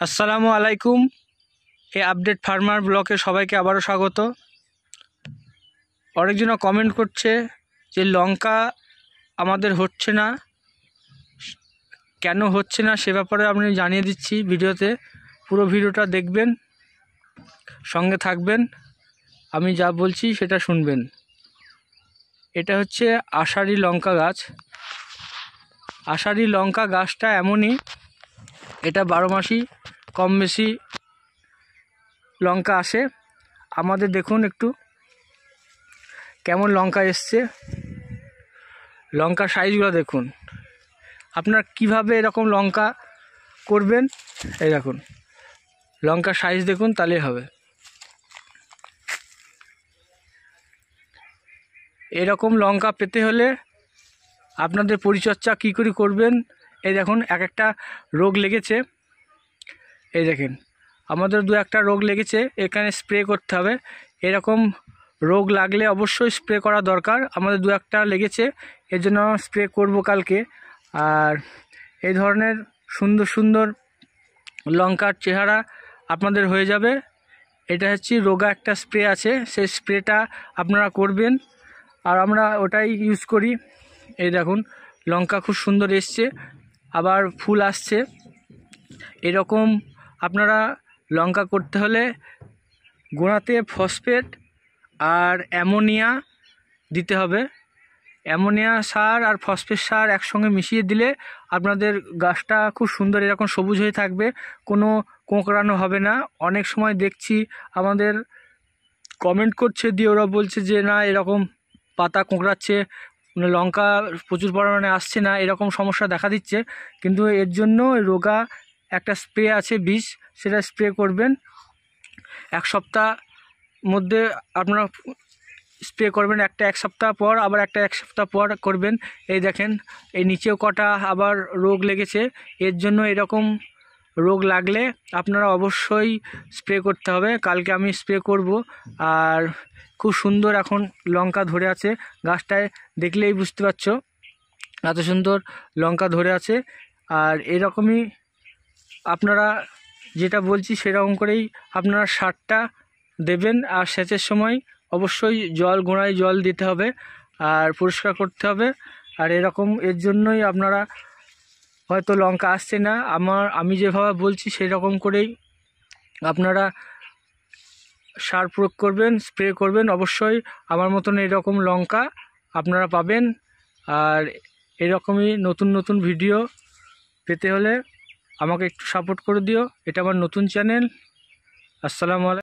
আসসালামু আলাইকুম। এই আপডেট ফার্মার ব্লকে সবাইকে আবারও স্বাগত। অনেকজন কমেন্ট করছে যে লঙ্কা আমাদের হচ্ছে না, কেন হচ্ছে না সে ব্যাপারে আমি জানিয়ে দিচ্ছি ভিডিওতে। পুরো ভিডিওটা দেখবেন, সঙ্গে থাকবেন, আমি যা বলছি সেটা শুনবেন। এটা হচ্ছে আষাঢ়ি লঙ্কা গাছ। আষাঢ়ি লঙ্কা গাছটা এমনই, এটা 12 মাসই কম বেশি লঙ্কা আসে। আমাদের দেখুন একটু কেমন লঙ্কা এসছে, লঙ্কার সাইজগুলো দেখুন। আপনার কিভাবে এরকম লঙ্কা করবেন, এই দেখুন লঙ্কার সাইজ দেখুন, তাহলেই হবে। এরকম লঙ্কা পেতে হলে আপনাদের পরিচর্যা কী করে করবেন, এই দেখুন এক একটা রোগ লেগেছে। এই দেখেন আমাদের দু একটা রোগ লেগেছে, এখানে স্প্রে করতে হবে। এরকম রোগ লাগলে অবশ্যই স্প্রে করা দরকার। আমাদের দু একটা লেগেছে, এর জন্য স্প্রে করব কালকে। আর এই ধরনের সুন্দর সুন্দর লঙ্কার চেহারা আপনাদের হয়ে যাবে। এটা হচ্ছে রোগা একটা স্প্রে আছে, সেই স্প্রেটা আপনারা করবেন, আর আমরা ওটাই ইউজ করি। এই দেখুন লঙ্কা খুব সুন্দর এসছে, আবার ফুল আসছে। এরকম আপনারা লঙ্কা করতে হলে গোড়াতে ফসফেট আর অ্যামোনিয়া দিতে হবে। অ্যামোনিয়া সার আর ফসফেট সার একসঙ্গে মিশিয়ে দিলে আপনাদের গাছটা খুব সুন্দর এরকম সবুজ হয়ে থাকবে, কোনো কোঁকড়ানো হবে না। অনেক সময় দেখছি আমাদের কমেন্ট করছে, দিয়ে ওরা বলছে যে না এরকম পাতা কোঁকড়াচ্ছে, লঙ্কা প্রচুর পরিমাণে আসছে না, এরকম সমস্যা দেখা দিচ্ছে। কিন্তু এর জন্য রোগা একটা স্প্রে আছে, বিষ, সেটা স্প্রে করবেন। এক সপ্তাহ মধ্যে আপনারা স্প্রে করবেন, একটা এক সপ্তাহ পর, আবার একটা এক সপ্তাহ পর করবেন। এই দেখেন এই নিচেও কটা আবার রোগ লেগেছে। এর জন্য এরকম রোগ লাগলে আপনারা অবশ্যই স্প্রে করতে হবে। কালকে আমি স্প্রে করব। আর খুব সুন্দর এখন লঙ্কা ধরে আছে, গাছটায় দেখলেই বুঝতে পারছো এত সুন্দর লঙ্কা ধরে আছে। আর এরকমই আপনারা যেটা বলছি সেরকম করেই আপনারা সারটা দেবেন। আর সেচের সময় অবশ্যই গোড়ায় জল দিতে হবে আর পরিষ্কার করতে হবে। আর এরকম এর জন্যই আপনারা হয়তো লঙ্কা আসছে না। আমি যেভাবে বলছি সেই রকম করেই আপনারা সার প্রয়োগ করবেন, স্প্রে করবেন। অবশ্যই আমার মতন এরকম লঙ্কা আপনারা পাবেন। আর এরকমই নতুন নতুন ভিডিও পেতে হলে আমাকে একটু সাপোর্ট করে দিও। এটা আমার নতুন চ্যানেল। আসসালামু আলাইকুম।